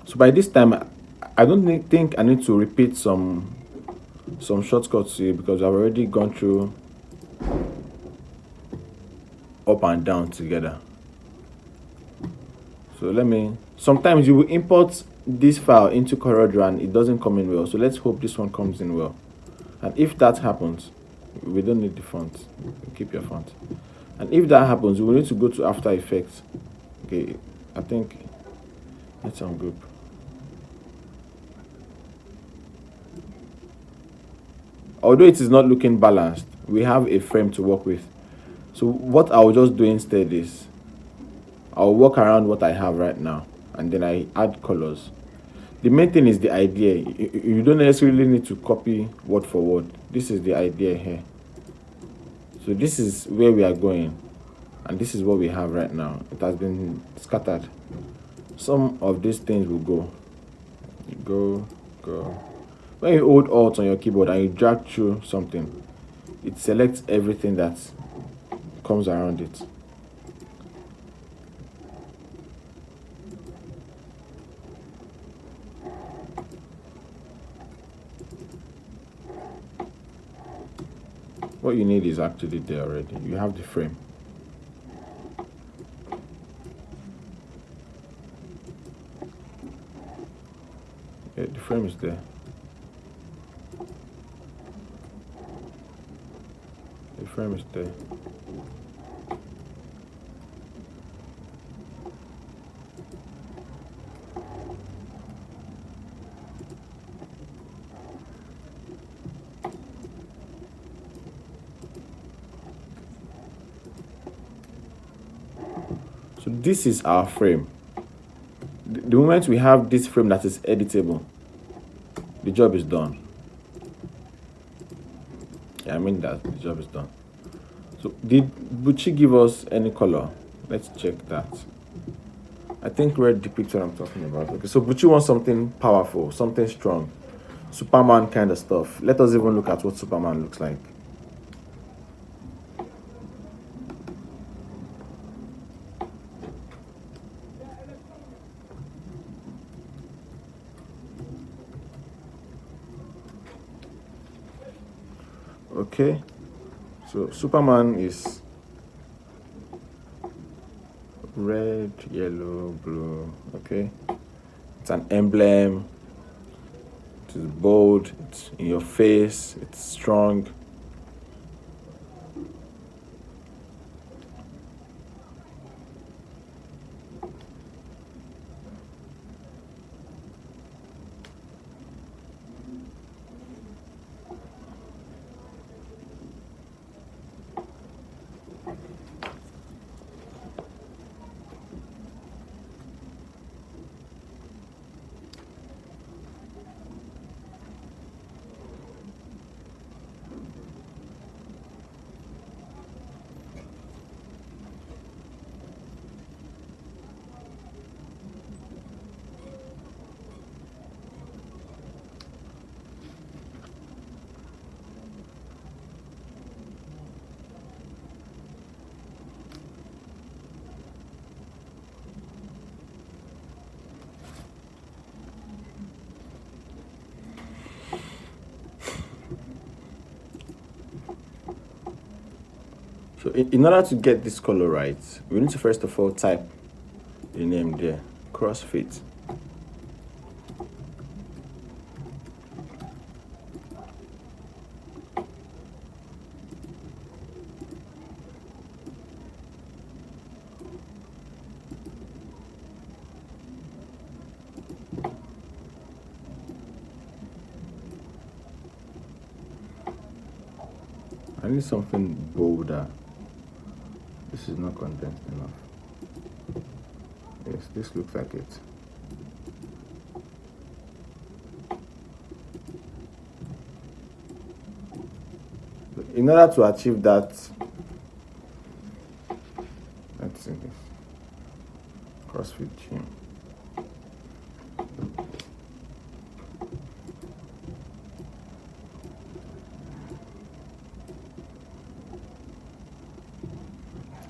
So by this time, I don't think I need to repeat some shortcuts here because I've already gone through up and down together. So let me. Sometimes you will import this file into CorelDRAW and it doesn't come in well. So let's hope this one comes in well. And if that happens, we don't need the font. Keep your font. And if that happens, we will need to go to After Effects. Okay, I think let's ungroup. Although it is not looking balanced, we have a frame to work with. So what I'll just do instead is I'll work around what I have right now and then I add colors. The main thing is the idea. You don't necessarily need to copy word for word. This is the idea here. So this is where we are going and this is what we have right now. It has been scattered. Some of these things will go. When you hold Alt on your keyboard and you drag through something, it selects everything that comes around it. What you need is actually there already. You have the frame. Yeah, the frame is there. The frame is there. So this is our frame. The moment we have this frame that is editable, the job is done. Yeah, I mean that the job is done. So did Bucci give us any color? Let's check that. I think red depicts what I'm talking about. Okay, so Bucci wants something powerful, something strong, Superman kind of stuff. Let us even look at what Superman looks like. Okay, so Superman is red, yellow, blue. Okay, it's an emblem. It is bold. It's in your face. It's strong. So in order to get this color right, we need to first of all type the name there, Crossfit. I need something bolder. This is not condensed enough. Yes, this looks like it. In order to achieve that, let's see this. CrossFit gym.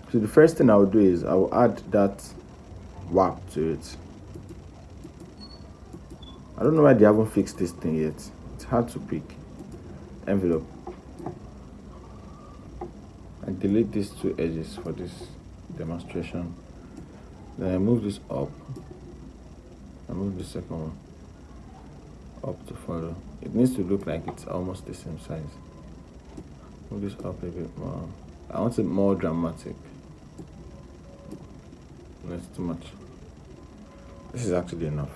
So the first thing I will do is I will add that warp to it. I don't know why they haven't fixed this thing yet. It's hard to pick. Envelope. I delete these two edges for this demonstration. Then I move this up. I move the second one up to follow. It needs to look like it's almost the same size. Move this up a bit more. I want it more dramatic. That's too much. This is actually enough.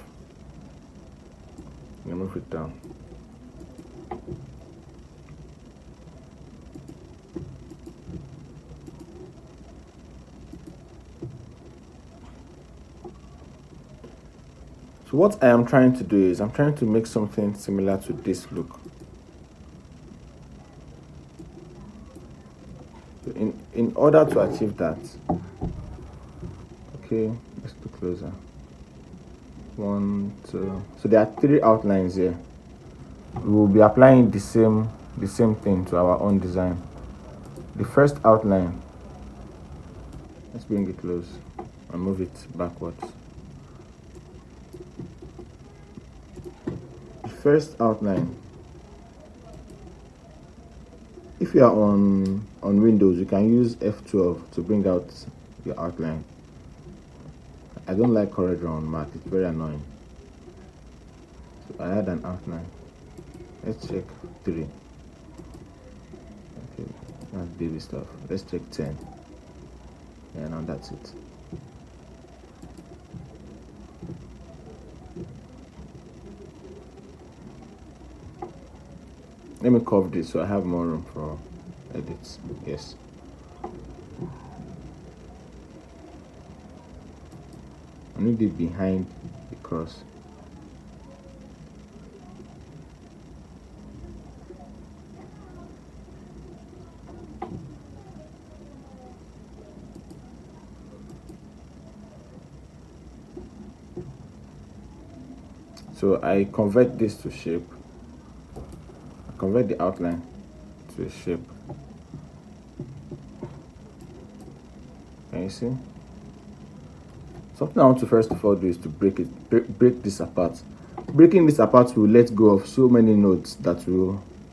I'm gonna move it down. So what I am trying to do is I'm trying to make something similar to this look. So in order to achieve that, okay, let's look closer. 1, 2. So there are 3 outlines here. We will be applying the same thing to our own design. The first outline, let's bring it close and move it backwards. The first outline, if you are on Windows, you can use F12 to bring out your outline. I don't like CorelDRAW on Mac, it's very annoying. So I had an outline. Let's check 3. Okay, that's baby stuff. Let's check 10. Yeah, now that's it. Let me curve this so I have more room for edits. Yes. I need it behind the cross. So I convert this to shape. I convert the outline to a shape. Can you see? Something I want to first of all do is to break this apart. Breaking this apart will let go of so many nodes that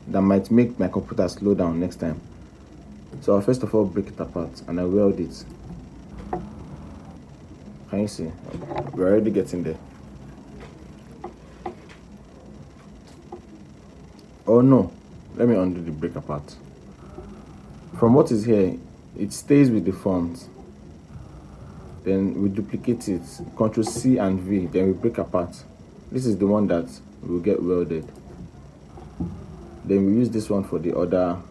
might make my computer slow down next time. So I'll first of all break it apart and I weld it. Can you see? We're already getting there. Oh no, let me undo the break apart. From what is here, it stays with the font. Then we duplicate it, Ctrl C and V, then we break apart. This is the one that will get welded. Then we use this one for the other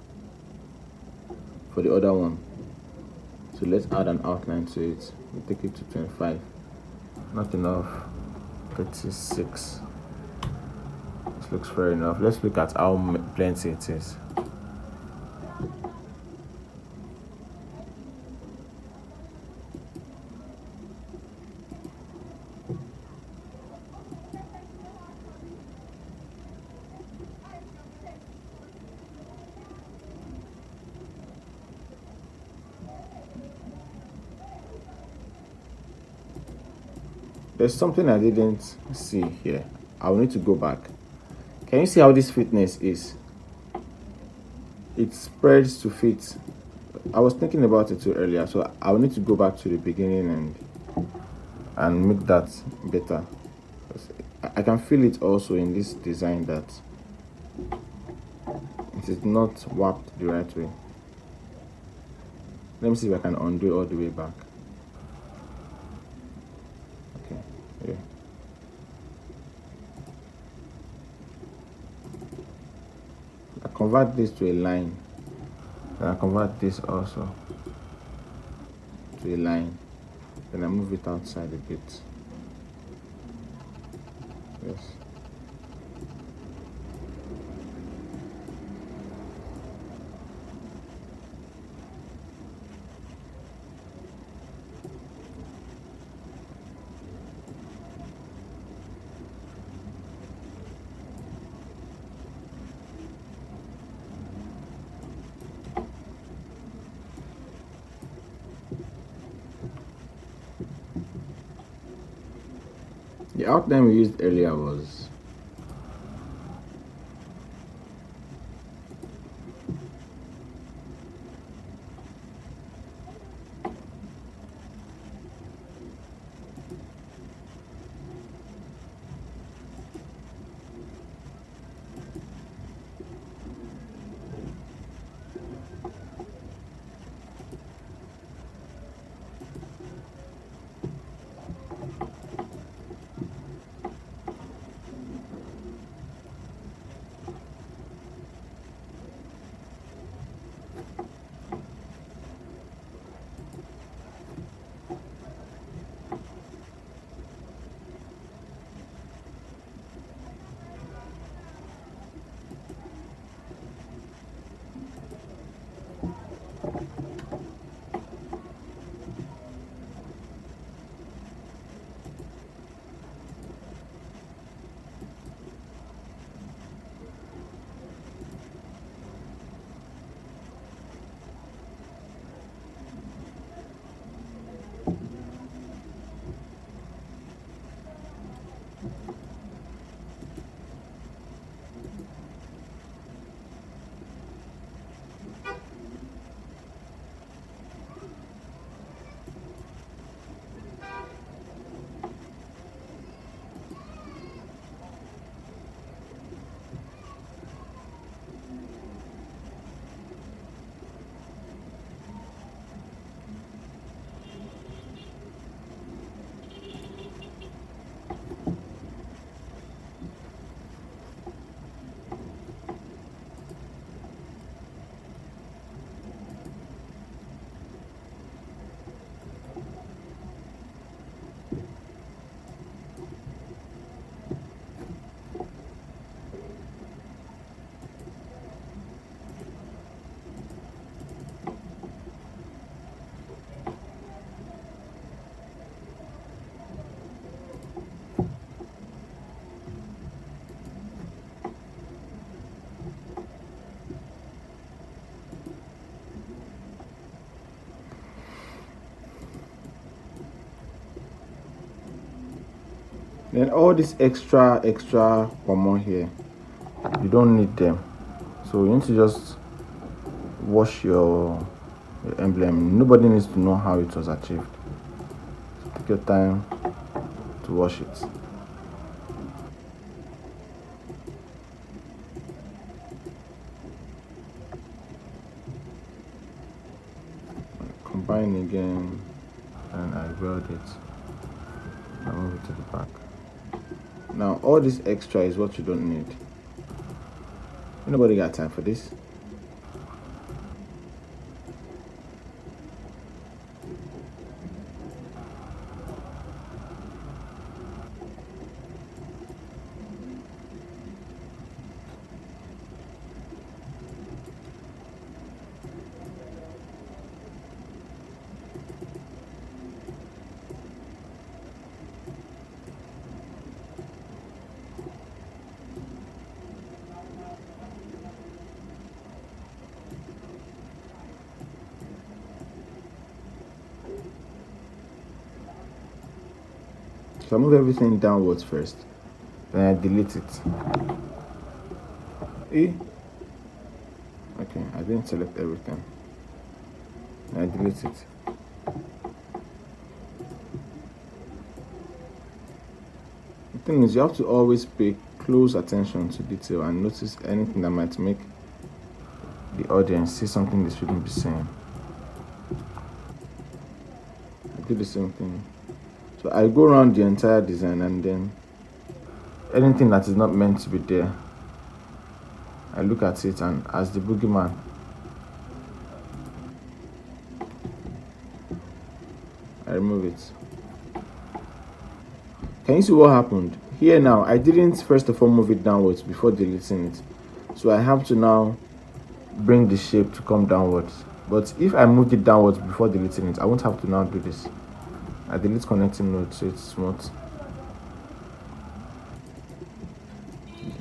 one. So let's add an outline to it. We take it to 25. Not enough. 36. This looks fair enough. Let's look at how plenty it is. There's something I didn't see here. I will need to go back. Can you see how this fitness is? It spreads to fit. I was thinking about it too earlier, so I will need to go back to the beginning and make that better. I can feel it also in this design that it is not warped the right way. Let me see if I can undo it all the way back. Okay, yeah. I convert this to a line. Then I convert this also to a line. Then I move it outside a bit. Yes. The outline we used earlier was Then all this extra pomo here, you don't need them. So you need to just wash your emblem. Nobody needs to know how it was achieved. So take your time to wash it. Combine again, and I weld it. I move it to the back. Now all this extra is what you don't need. Nobody got time for this. So I move everything downwards first, then I delete it. Okay, I didn't select everything. I delete it. The thing is, you have to always pay close attention to detail and notice anything that might make the audience see something they shouldn't be saying. I do the same thing. So I go around the entire design, and then anything that is not meant to be there, I look at it, and as the boogeyman, I remove it. Can you see what happened? Here now, I didn't first of all move it downwards before deleting it. So I have to now bring the shape to come downwards. But if I moved it downwards before deleting it, I won't have to now do this. I delete connecting node so it's smooth.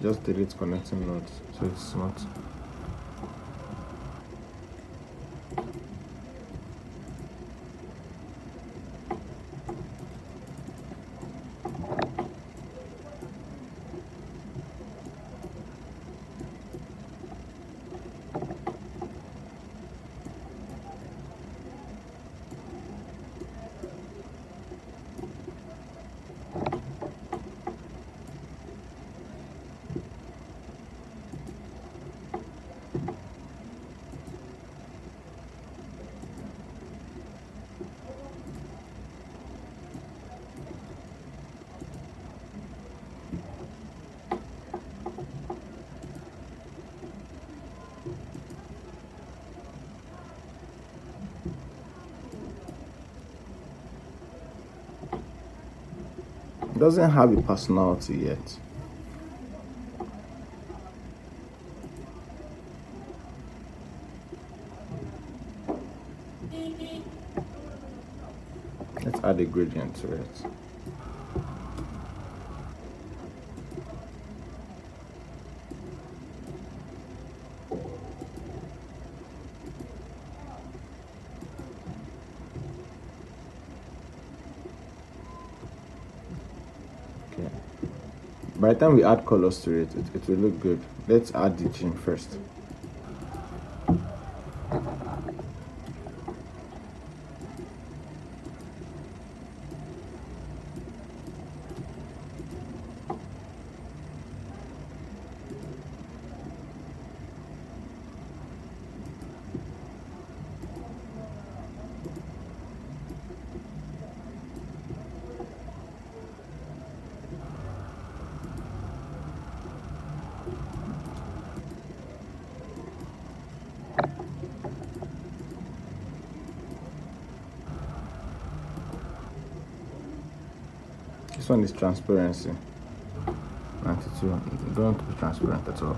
Just delete connecting nodes so it's smooth. It doesn't have a personality yet. Let's add a gradient to it. Okay. By the time we add colors to it, it will look good. Let's add the gene first. This one is transparency. 92. You don't want to be transparent at all.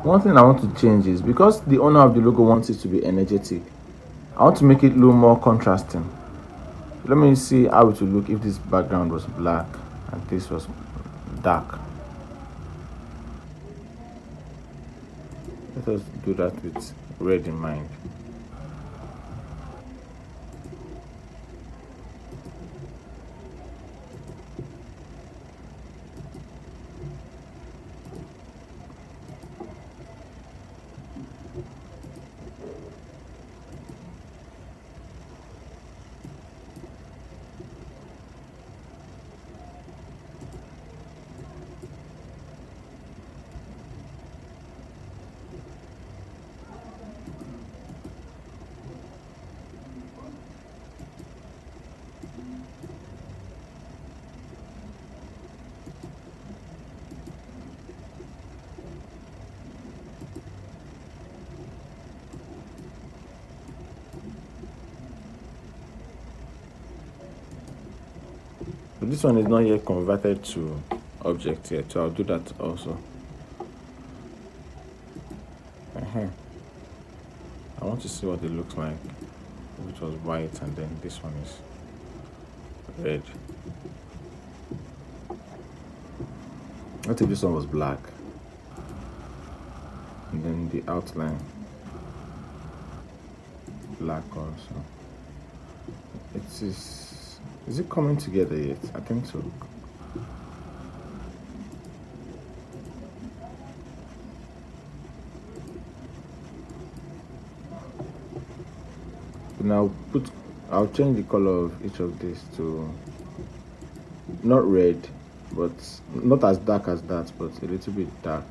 One thing I want to change is because the owner of the logo wants it to be energetic, I want to make it look more contrasting. Let me see how it would look if this background was black and this was dark. Let us do that with red in mind. But this one is not yet converted to object yet, so I'll do that also. I want to see what it looks like. It was white and then this one is red. What if this one was black? And then the outline black also. Is it coming together yet? I think so. Now I'll change the color of each of these to not red, but not as dark as that, but a little bit dark.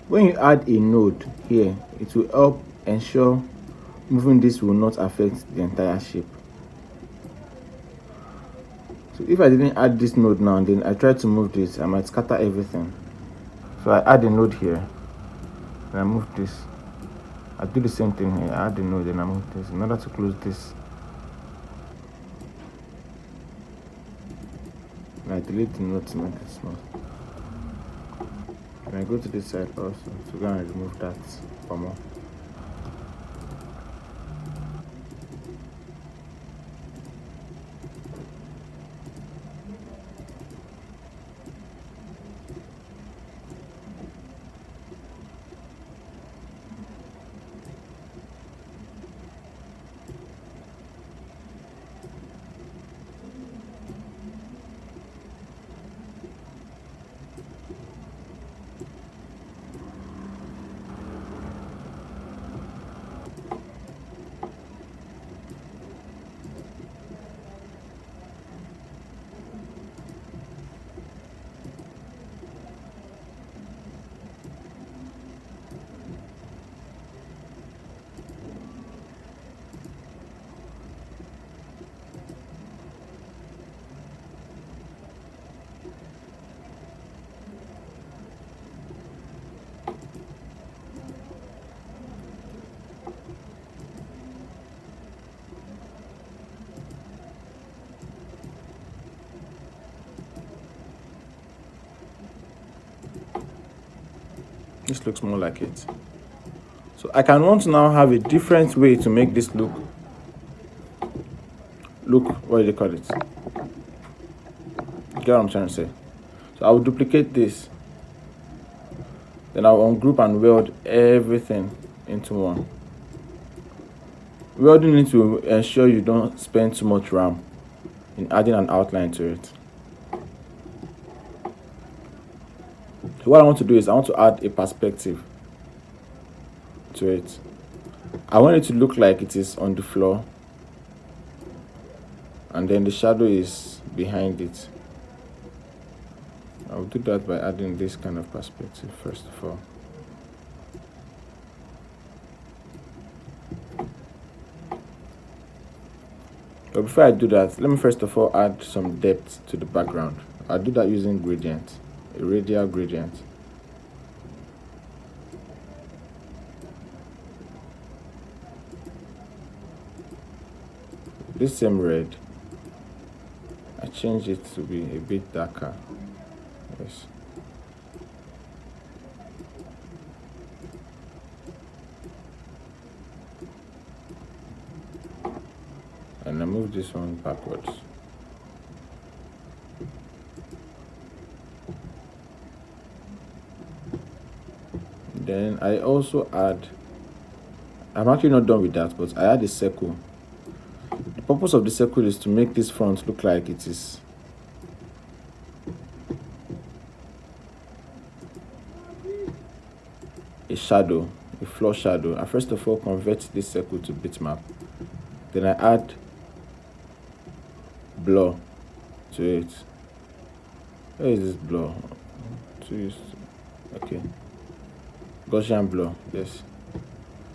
When you add a node here, it will help ensure moving this will not affect the entire shape. So if I didn't add this node now, then I try to move this, I might scatter everything. So I add a node here, and I move this. I do the same thing here, I add the node and I move this in order to close this. And I delete the node to make it small. And I go to this side also to go and remove that for more. This looks more like it. So I can want to now have a different way to make this look, what do they call it? You get what I'm trying to say? So I will duplicate this. Then I'll ungroup and weld everything into one. Welding need to ensure you don't spend too much RAM in adding an outline to it. So what I want to do is I want to add a perspective to it. I want it to look like it is on the floor, and then the shadow is behind it. I'll do that by adding this kind of perspective first of all. But before I do that, let me first of all add some depth to the background. I'll do that using gradient, a radial gradient. This same red, I change it to be a bit darker. Yes. And I move this one backwards. Then I also add, I'm actually not done with that, but I add a circle. The purpose of the circle is to make this front look like it is a shadow, a floor shadow. I first of all convert this circle to bitmap. Then I add blur to it. Where is this blur? Okay. Gaussian blur, yes.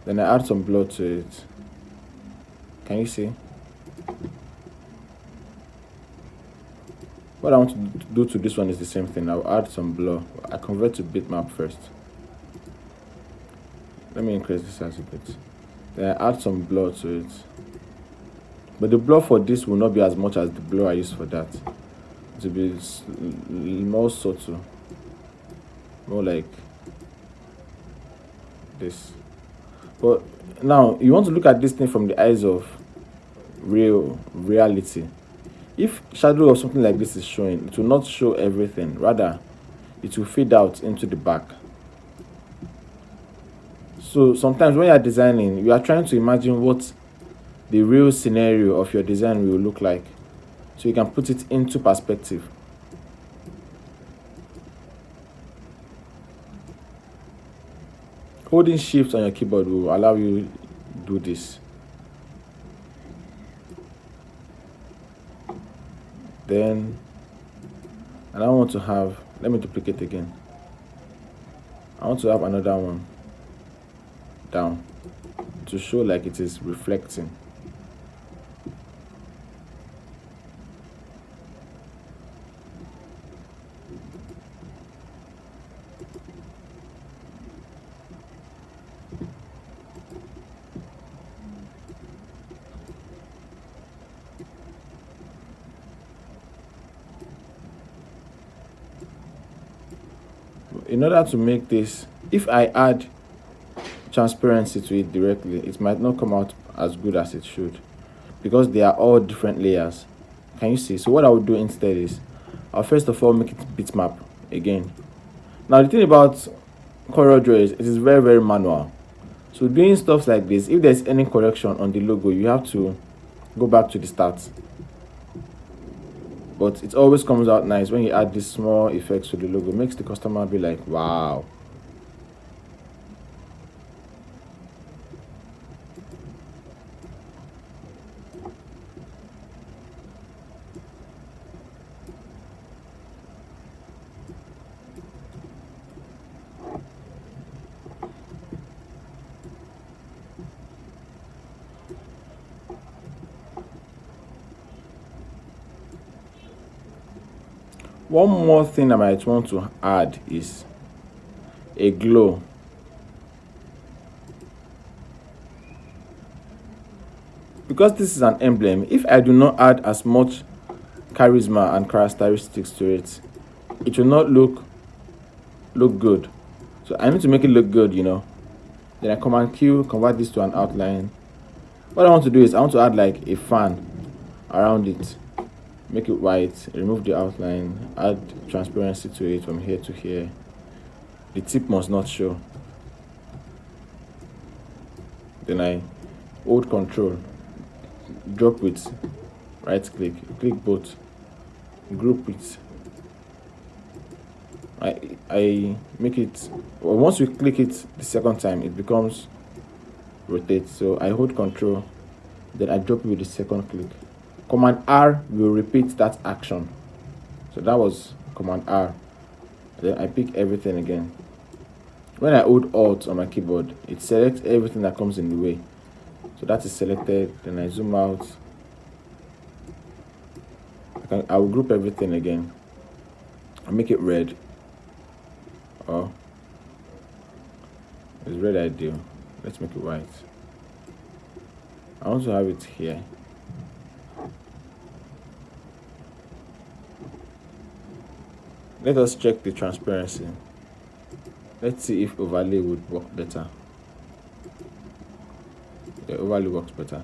Then I add some blur to it. Can you see? What I want to do to this one is the same thing. I'll add some blur. I convert to bitmap first. Let me increase this size a bit. Then I add some blur to it. But the blur for this will not be as much as the blur I use for that. It will be more subtle. More like this. But now you want to look at this thing from the eyes of reality. If shadow or something like this is showing, it will not show everything. Rather, it will fade out into the back. So sometimes when you are designing, you are trying to imagine what the real scenario of your design will look like, so you can put it into perspective. Holding shift on your keyboard will allow you to do this. Then, and I want to have, let me duplicate again. I want to have another one down to show like it is reflecting. In order to make this, if I add transparency to it directly, it might not come out as good as it should because they are all different layers. Can you see? So what I would do instead is I'll first of all make it bitmap again. Now the thing about CorelDRAW is it is very, very manual. So doing stuff like this, if there's any correction on the logo, you have to go back to the start. But it always comes out nice when you add these small effects to the logo. It makes the customer be like, wow. One more thing I might want to add is a glow. Because this is an emblem, if I do not add as much charisma and characteristics to it, it will not look good. So I need to make it look good, you know. Then I Command Q, convert this to an outline. What I want to do is I want to add like a fan around it. Make it white, remove the outline, add transparency to it from here to here. The tip must not show. Then I hold Control, drop it, right click, click both, group it. I make it, well, once we click it the second time, it becomes rotate. So I hold Control, then I drop it with the second click. Command R will repeat that action. So that was Command R. Then I pick everything again. When I hold Alt on my keyboard, it selects everything that comes in the way. So that is selected. Then I zoom out. I will group everything again. I make it red. Oh, it's red ideal. Let's make it white. I want to have it here. Let us check the transparency. Let's see if overlay would work better. The overlay works better.